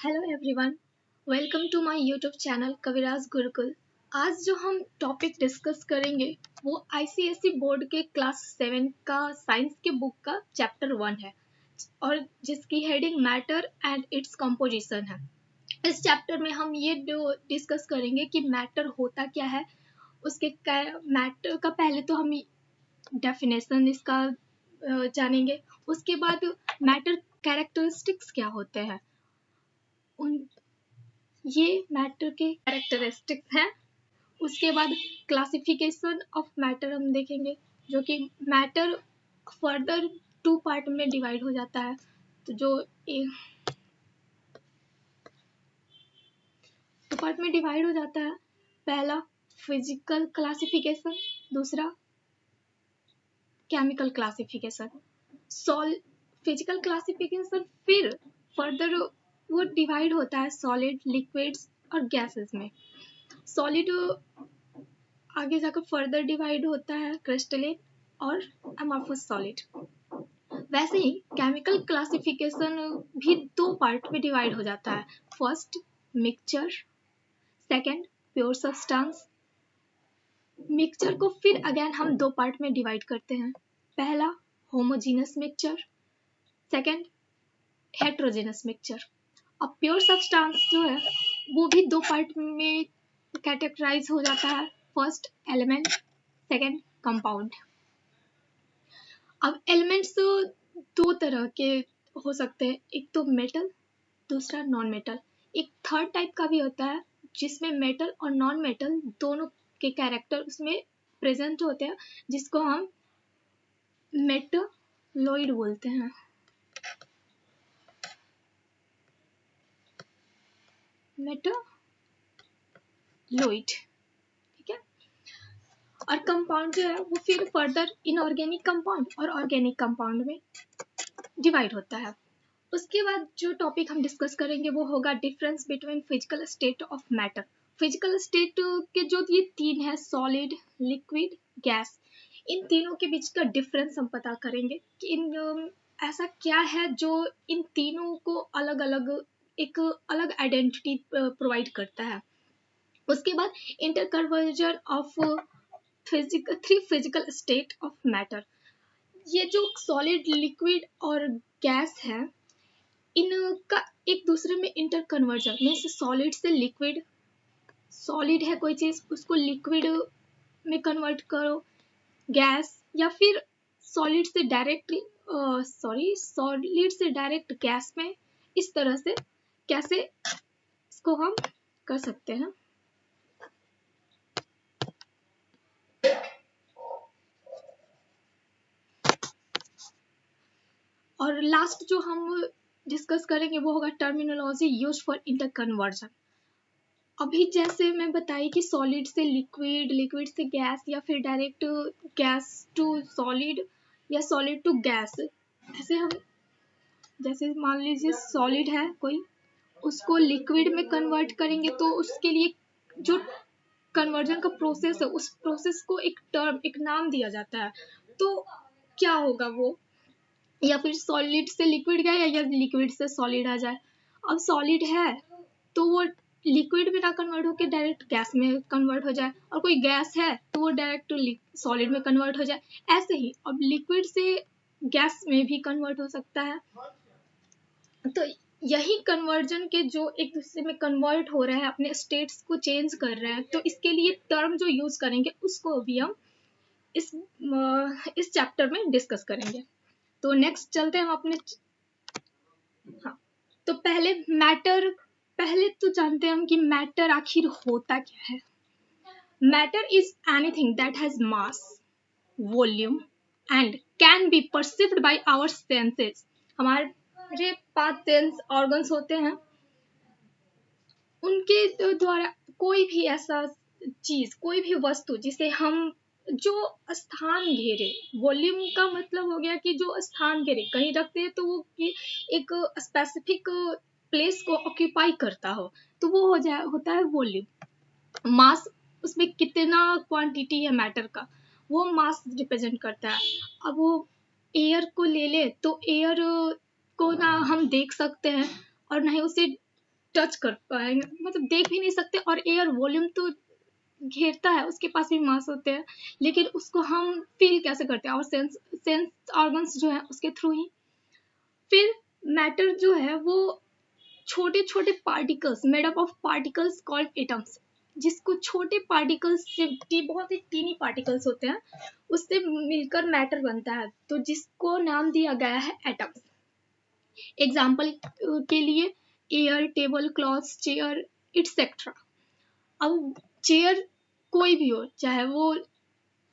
Hello everyone, welcome to my YouTube channel Kaviraj Gurukul. आज जो हम टॉपिक डिस्कस करेंगे वो आईसीएसई बोर्ड के क्लास 7 का साइंस के बुक का चैप्टर 1 है और जिसकी heading matter and its composition है। इस चैप्टर में हम ये डिस्कस करेंगे कि मैटर होता क्या है, उसके मैटर का पहले तो हम डेफिनेशन इसका जानेंगे, उसके बाद मैटर कैरेक्टरिस्टिक्स क्या होते हैं, उन ये मैटर के कैरेक्टरिस्टिक्स हैं। उसके बाद क्लासिफिकेशन ऑफ मैटर हम देखेंगे, जो कि मैटर फर्दर 2 पार्ट में डिवाइड हो जाता है। तो जो 2 पार्ट में डिवाइड हो जाता है, पहला फिजिकल क्लासिफिकेशन, दूसरा केमिकल क्लासिफिकेशन। फिजिकल क्लासिफिकेशन फिर फर्दर वो डिवाइड होता है सॉलिड, लिक्विड्स और गैसेस में। सॉलिड आगे जाकर फर्दर डिवाइड होता है क्रिस्टलिन और अमॉर्फस सॉलिड। वैसे ही केमिकल क्लासिफिकेशन भी 2 पार्ट में डिवाइड हो जाता है, first mixture, second pure substance. Mixture को फिर अगेन हम 2 पार्ट में डिवाइड करते हैं, पहला homogeneous mixture, second heterogeneous mixture. अब प्योर सब्सटेंस जो है वो भी 2 पार्ट में कैटेगराइज हो जाता है, फर्स्ट एलिमेंट, सेकंड कंपाउंड। अब एलिमेंट्स 2 तरह के हो सकते हैं, एक तो मेटल, दूसरा नॉन मेटल। एक थर्ड टाइप का भी होता है जिसमें मेटल और नॉन मेटल दोनों के कैरेक्टर उसमें प्रेजेंट होते हैं, जिसको हम मेटालॉइड बोलते हैं। मेटालॉइड, ठीक है। और कंपाउंड जो है वो फिर फर्दर इनऑर्गेनिक कंपाउंड और ऑर्गेनिक कंपाउंड में डिवाइड होता है। उसके बाद जो टॉपिक हम डिस्कस करेंगे वो होगा difference between physical state of matter. Physical state के जो ये 3 है, सॉलिड, लिक्विड, गैस, इन तीनों के बीच का डिफरेंस हम पता करेंगे कि ऐसा क्या है जो इन तीनों को अलग अलग एक अलग आइडेंटिटी प्रोवाइड करता है। उसके बाद interconversion of 3 physical state of matter. ये जो सॉलिड, लिक्विड और गैस है, इनका एक दूसरे में इंटरकन्वर्जन मीन्स सॉलिड से लिक्विड, सॉलिड है कोई चीज उसको लिक्विड में कन्वर्ट करो, गैस, या फिर सॉलिड से डायरेक्ट गैस में, इस तरह से कैसे इसको हम कर सकते हैं। और लास्ट जो हम डिस्कस करेंगे वो होगा टर्मिनोलॉजी यूज फॉर इंटरकन्वर्जन। अभी जैसे मैं बताई कि सॉलिड से लिक्विड, लिक्विड से गैस, या फिर डायरेक्ट गैस टू सॉलिड या सॉलिड टू गैस, ऐसे हम जैसे मान लीजिए सॉलिड है कोई, उसको लिक्विड में कन्वर्ट करेंगे तो उसके लिए जो कन्वर्जन का प्रोसेस है उस प्रोसेस को एक टर्म, एक नाम दिया जाता है। तो क्या होगा वो, या फिर सॉलिड से लिक्विड गया या लिक्विड से सॉलिड आ जाए। अब सॉलिड है तो वो लिक्विड में ना कन्वर्ट होकर डायरेक्ट गैस में कन्वर्ट हो जाए, और कोई गैस है तो वो डायरेक्ट सॉलिड में कन्वर्ट हो जाए। ऐसे ही अब लिक्विड से गैस में भी कन्वर्ट हो सकता है। तो यही कन्वर्जन के जो एक दूसरे में कन्वर्ट हो रहे हैं, अपने स्टेट्स को चेंज कर रहे हैं, तो इसके लिए टर्म जो यूज करेंगे उसको भी हम इस चैप्टर में डिस्कस करेंगे। तो नेक्स्ट चलते हैं हम अपने हाँ, तो पहले तो जानते हैं हम कि मैटर आखिर होता क्या है। Matter is anything that has mass, volume and can be perceived by our senses. हमारे 5 सेंस ऑर्गन्स होते हैं, उनके द्वारा कोई भी ऐसा चीज, कोई भी वस्तु जिसे हम जो स्थान घेरे, वॉल्यूम का मतलब हो गया कि जो स्थान घेरे, कहीं रखते हैं तो वो एक स्पेसिफिक प्लेस को ऑक्यूपाई करता हो, तो वो होता है वॉल्यूम। मास, उसमें कितना क्वांटिटी है मैटर का, वो मास रिप्रेजेंट करता है। अब वो एयर को ले ले तो एयर को ना हम देख सकते हैं और ना ही उसे टच कर पाएंगे, मतलब देख भी नहीं सकते, और एयर वॉल्यूम तो घेरता है, उसके पास भी मास होते हैं, लेकिन उसको हम फील कैसे करते हैं, और सेंस ऑर्गन्स जो है उसके थ्रू ही। फिर मैटर जो है वो छोटे छोटे particles, made up of particles called atoms, जिसको छोटे पार्टिकल्स से बहुत ही टीनी पार्टिकल्स होते हैं, उससे मिलकर मैटर बनता है, तो जिसको नाम दिया गया है एटम्स। एग्जाम्पल के लिए air, table clothes, chair et cetera. अब चेयर कोई भी हो, चाहे वो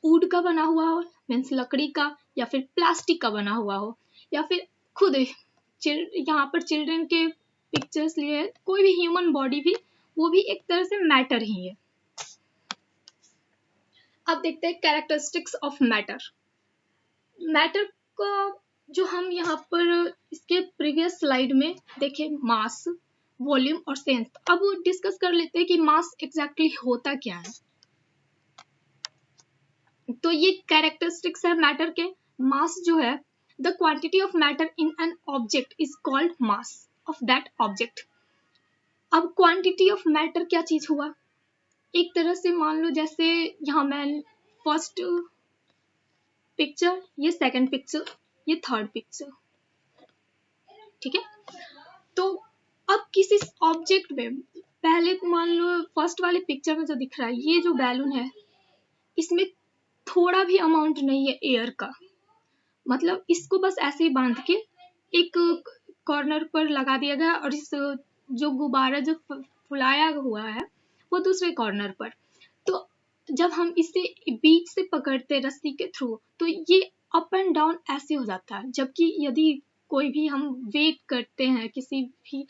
वुड का बना हुआ हो, मीन्स लकड़ी का, या फिर प्लास्टिक का बना हुआ हो, या फिर खुद यहाँ पर चिल्ड्रन के पिक्चर्स लिए, कोई भी ह्यूमन बॉडी भी, वो भी एक तरह से मैटर ही है। अब देखते हैं कैरेक्टरिस्टिक्स ऑफ मैटर। मैटर का जो हम यहाँ पर इसके प्रीवियस स्लाइड में देखे, मास, वॉल्यूम और सेंस, अब डिस्कस कर लेते हैं कि मास एग्जैक्टली होता क्या है। तो ये कैरेक्टरिस्टिक्स है मैटर के। मास जो है, the quantity of matter in an object is called mass of that object. अब क्वांटिटी ऑफ मैटर क्या चीज हुआ, एक तरह से मान लो जैसे यहाँ मैं फर्स्ट पिक्चर, ये सेकंड पिक्चर, ये थर्ड पिक्चर, ठीक है। तो अब किसी ऑब्जेक्ट में, पहले मान लो फर्स्ट वाले पिक्चर में जो दिख रहा है, ये जो बैलून है, इसमें थोड़ा भी अमाउंट नहीं है एयर का, मतलब इसको बस ऐसे ही बांध के एक कॉर्नर पर लगा दिया गया, और इस जो गुब्बारा जो फुलाया हुआ है वो दूसरे कॉर्नर पर। तो जब हम इसे बीच से पकड़ते रस्सी के थ्रू, तो ये अप एंड डाउन ऐसे हो जाता है। जबकि यदि कोई भी हम वेट करते हैं किसी भी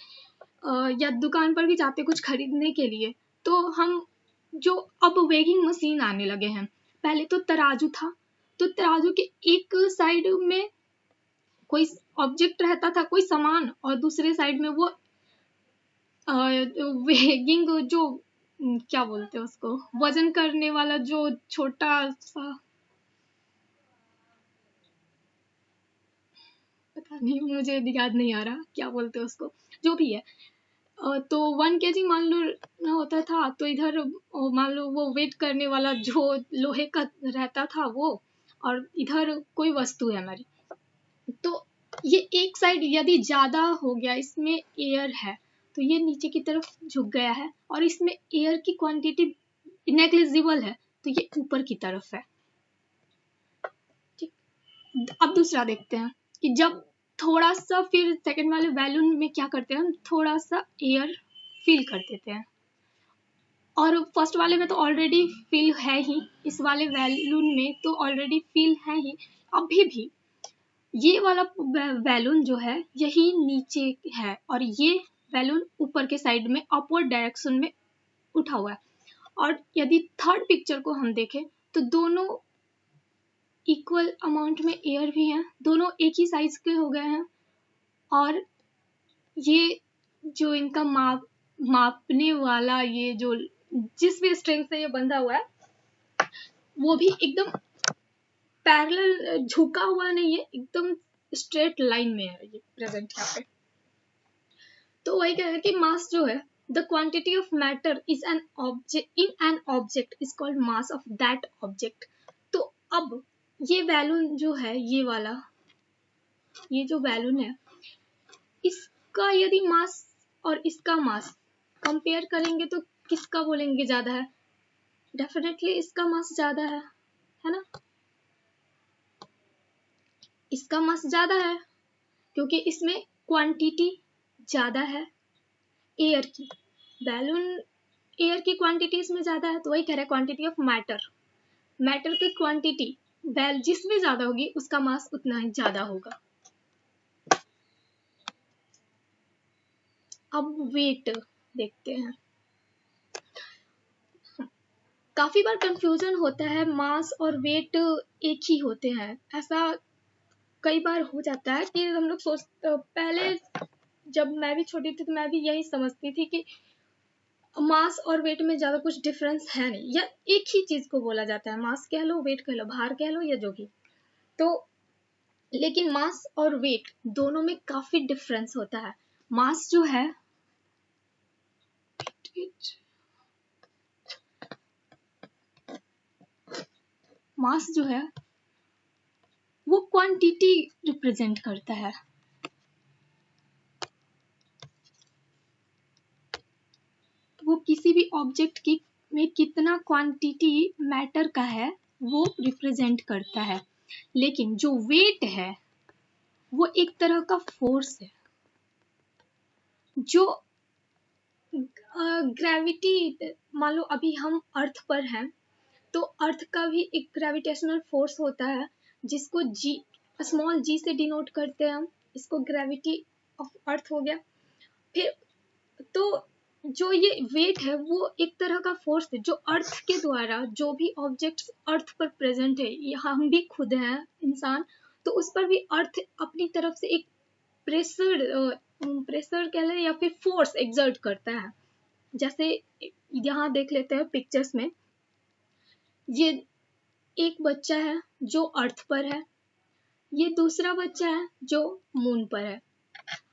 या दुकान पर भी जाते कुछ खरीदने के लिए, तो हम जो अब वेइंग मशीन आने लगे हैं, पहले तो तराजू था, तो तराजू के एक साइड में कोई ऑब्जेक्ट रहता था, कोई सामान, और दूसरे साइड में वो वेगिंग जो क्या बोलते हैं उसको, वजन करने वाला जो छोटा सा, पता नहीं, मुझे याद नहीं आ रहा क्या बोलते हैं उसको, जो भी है। तो 1 kg मान लो होता था, तो इधर मान लो वो वेट करने वाला जो लोहे का रहता था वो, और इधर कोई वस्तु है हमारी। तो ये एक साइड यदि ज्यादा हो गया, इसमें एयर है, तो ये नीचे की तरफ झुक गया है, और इसमें एयर की क्वांटिटी नेग्लिजिबल है, तो ये ऊपर की तरफ है। ठीक, अब दूसरा देखते हैं कि जब थोड़ा सा, फिर सेकंड वाले बैलून में क्या करते हैं हम, थोड़ा सा एयर फिल कर देते हैं, और फर्स्ट वाले में तो ऑलरेडी फिल है ही, इस वाले बैलून में तो ऑलरेडी फिल है ही। अभी भी ये वाला बैलून जो है यही नीचे है, और ये बैलून ऊपर के साइड में अपवर्ड डायरेक्शन में उठा हुआ है। और यदि थर्ड पिक्चर को हम देखें, तो दोनों इक्वल अमाउंट में एयर भी हैं, दोनों एक ही साइज के हो गए हैं, और ये जो इनका मापने वाला, ये जो जिस भी स्ट्रिंग से ये बंधा हुआ है, वो भी एकदम पैरेलल झुका हुआ नहीं है, एकदम स्ट्रेट लाइन में है ये प्रेजेंट यहाँ पे। तो वही कह रहे हैं कि मास जो है, the quantity of matter is an object in an object is called mass of that object. तो अब ये बैलून जो है, ये वाला, ये जो बैलून है, इसका यदि मास और इसका मास कंपेयर करेंगे, तो किसका बोलेंगे ज्यादा है? डेफिनेटली इसका मास ज्यादा है ना? इसका मास ज्यादा है, क्योंकि इसमें क्वांटिटी ज्यादा है एयर की। बैलून एयर की क्वांटिटी इसमें ज्यादा है, तो वही कह रहे हैं क्वांटिटी ऑफ मैटर। मैटर की क्वांटिटी जिसमें ज्यादा होगी, उसका मास उतना ही ज्यादा होगा। अब वेट देखते हैं। काफी बार कंफ्यूजन होता है, मास और वेट एक ही होते हैं, ऐसा कई बार हो जाता है कि हम लोग पहले जब मैं भी छोटी थी, तो मैं भी यही समझती थी कि मास और वेट में ज्यादा कुछ डिफरेंस है नहीं, या एक ही चीज को बोला जाता है, मास कह लो, वेट कह लो, भार कह लो, या जो भी। तो लेकिन मास और वेट दोनों में काफी डिफरेंस होता है। मास जो है मास जो है वो क्वांटिटी रिप्रेजेंट करता है। वो किसी भी ऑब्जेक्ट की में कितना क्वांटिटी मैटर का है वो रिप्रेजेंट करता है। लेकिन जो वेट है वो एक तरह का फोर्स है जो ग्रेविटी, मान लो अभी हम अर्थ पर हैं तो अर्थ का भी एक ग्रेविटेशनल फोर्स होता है जिसको जी, स्मॉल जी से डिनोट करते हैं हम। इसको ग्रेविटी ऑफ अर्थ हो गया। फिर तो जो ये वेट है वो एक तरह का फोर्स है जो अर्थ के द्वारा जो भी ऑब्जेक्ट्स अर्थ पर प्रेजेंट है, ये हम भी खुद हैं इंसान, तो उस पर भी अर्थ अपनी तरफ से एक प्रेशर कह लें या फिर फोर्स एक्सर्ट करता है। जैसे यहाँ देख लेते हैं पिक्चर्स में, ये एक बच्चा है जो अर्थ पर है, ये दूसरा बच्चा है जो मून पर है।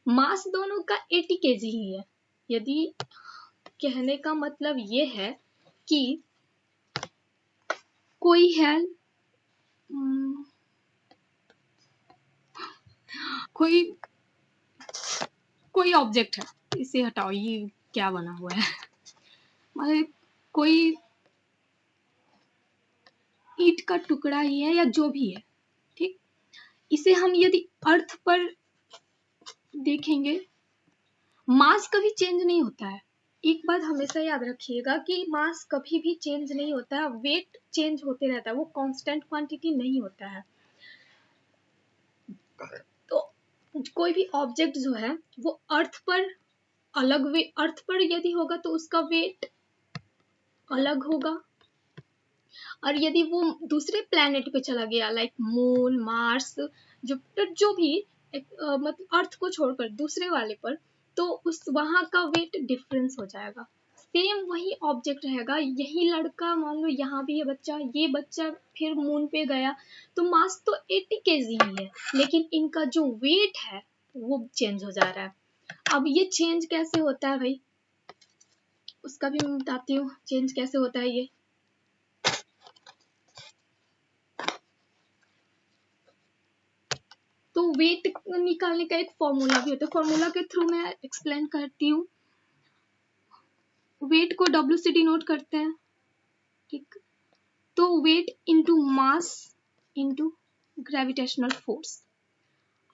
मास दोनों का 80 केजी ही है। यदि कहने का मतलब ये है कि कोई है कोई ऑब्जेक्ट है, इसे हटाओ, ये क्या बना हुआ है, मतलब कोई ईंट का टुकड़ा ही है या जो भी है, ठीक। इसे हम यदि अर्थ पर देखेंगे, मास कभी चेंज नहीं होता है। एक बात हमेशा याद रखिएगा कि मास कभी भी चेंज नहीं होता है, वेट चेंज होते रहता है, वो कांस्टेंट क्वांटिटी नहीं होता है। तो कोई भी ऑब्जेक्ट जो है वो अर्थ पर अर्थ पर यदि होगा तो उसका वेट अलग होगा, और यदि वो दूसरे प्लेनेट पे चला गया लाइक मून, मार्स, जुपिटर, जो भी मतलब अर्थ को छोड़कर दूसरे वाले पर, तो उस वहां का वेट डिफरेंस हो जाएगा। सेम वही ऑब्जेक्ट रहेगा। यही लड़का मान लो यहाँ भी है बच्चा, ये बच्चा फिर मून पे गया, तो मास तो 80 केजी ही है, लेकिन इनका जो वेट है वो चेंज हो जा रहा है। अब ये चेंज कैसे होता है भाई, उसका भी मैं बताती हूँ चेंज कैसे होता है ये। तो वेट निकालने का एक फॉर्मूला भी होता है, फॉर्मूला के थ्रू मैं एक्सप्लेन करती हूँ। वेट को W से डिनोट करते हैं, ठीक। तो weight into mass into gravitational force.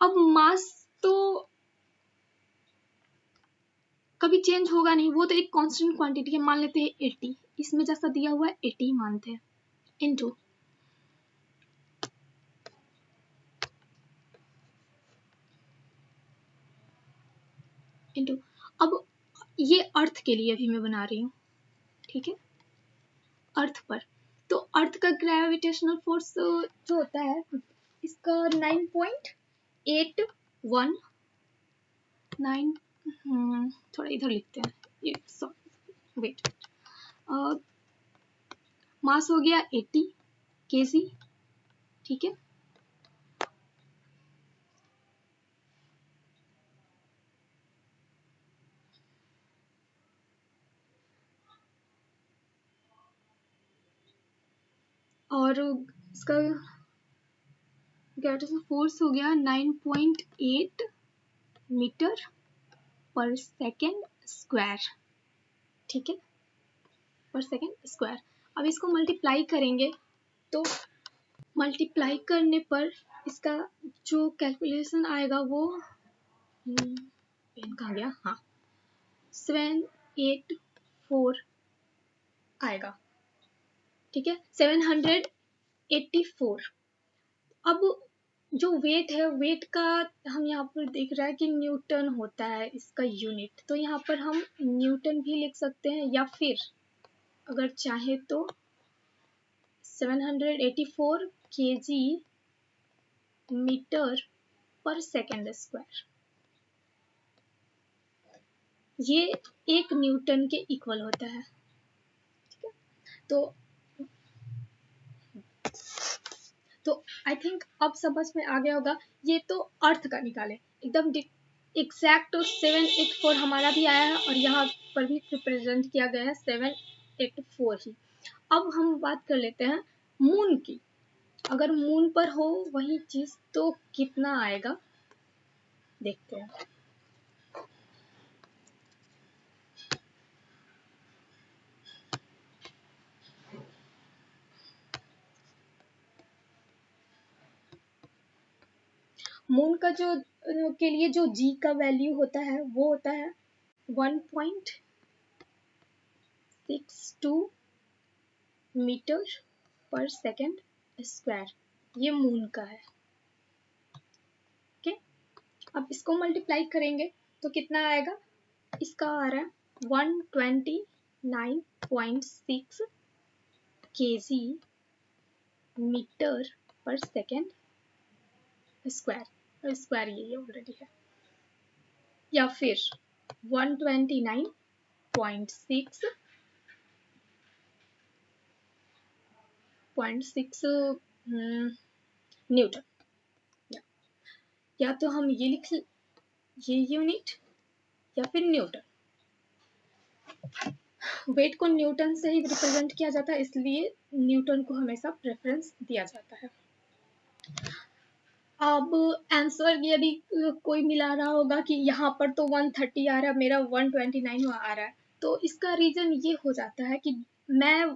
अब मास तो कभी चेंज होगा नहीं, वो तो एक कांस्टेंट क्वांटिटी है, मान लेते हैं 80, इसमें जैसा दिया हुआ है 80 मानते हैं, इनटू अब ये अर्थ के लिए अभी मैं बना रही हूँ, ठीक है, अर्थ पर। तो अर्थ का ग्रेविटेशनल फोर्स जो होता है इसका 9.81 थोड़ा इधर लिखते हैं ये, वेट मास हो गया 80 केजी, ठीक है। और इसका ग्रेविटेशनल फोर्स हो गया 9.8 मीटर पर सेकेंड स्क्वायर, ठीक है, पर सेकेंड स्क्वायर। अब इसको मल्टीप्लाई करेंगे तो मल्टीप्लाई करने पर इसका जो कैलकुलेशन आएगा वो पेन कहाँ गया, हाँ, 784 आएगा, ठीक है, 784। अब जो वेट है, वेट का हम यहाँ पर देख रहा है कि न्यूटन होता है इसका यूनिट, तो यहाँ पर हम न्यूटन भी लिख सकते हैं, या फिर अगर चाहे तो 784 केजी मीटर पर सेकेंड स्क्वायर, ये 1 न्यूटन के इक्वल होता है, ठीक है। तो आई थिंक अब समझ में आ गया होगा। ये तो अर्थ का निकाले, एकदम एग्जैक्ट 784 हमारा भी आया है, और यहाँ पर भी रिप्रेजेंट किया गया है 784 ही। अब हम बात कर लेते हैं मून की। अगर मून पर हो वही चीज तो कितना आएगा, देखते हैं। मून का जो के लिए जो जी का वैल्यू होता है वो होता है 1.62 मीटर पर सेकेंड स्क्वायर, ये मून का है। ओके, अब इसको मल्टीप्लाई करेंगे तो कितना आएगा, इसका आ रहा है 129.6 kg मीटर पर सेकेंड स्क्वायर, स्क्वायर ये ऑलरेडी है, या फिर 129.6 न्यूटन, या तो हम ये लिख ये यूनिट या फिर न्यूटन। वेट को न्यूटन से ही रिप्रेजेंट किया जाता है, इसलिए न्यूटन को हमेशा प्रेफरेंस दिया जाता है। अब आंसर यदि कोई मिला रहा होगा कि यहाँ पर तो 130 आ रहा है, मेरा 129 आ रहा है, तो इसका रीजन ये हो जाता है कि मैं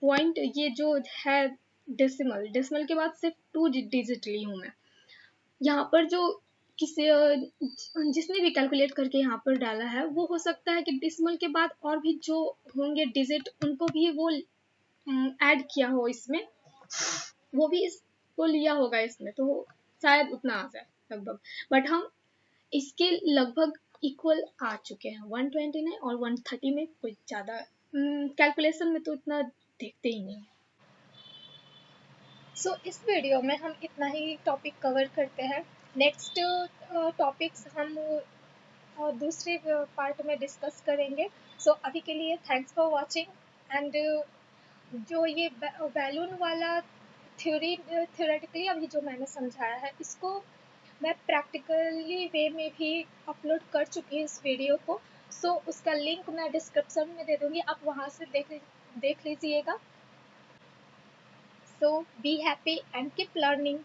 पॉइंट ये जो है डेसिमल के बाद सिर्फ 2 डिजिट ली हूँ मैं। यहाँ पर जो किसी जिसने भी कैलकुलेट करके यहाँ पर डाला है वो हो सकता है कि डेसिमल के बाद और भी जो होंगे डिजिट उनको भी वो ऐड किया हो इसमें, वो भी इसको लिया होगा इसमें, तो शायद उतना आ जाए लगभग। बट हम इसके लगभग इक्वल आ चुके हैं, 129 और 130 में कुछ ज़्यादा कैलकुलेशन में तो इतना देखते ही नहीं। सो इस वीडियो में हम इतना ही टॉपिक कवर करते हैं। नेक्स्ट टॉपिक्स हम दूसरे पार्ट में डिस्कस करेंगे। सो अभी के लिए थैंक्स फॉर वॉचिंग। एंड जो ये बैलून वाला थ्योरेटिकली अभी जो मैंने समझाया है, इसको मैं प्रैक्टिकली वे में भी अपलोड कर चुकी हूँ इस वीडियो को। सो उसका लिंक मैं डिस्क्रिप्शन में दे दूँगी, आप वहाँ से देख लीजिएगा। So be happy and keep learning.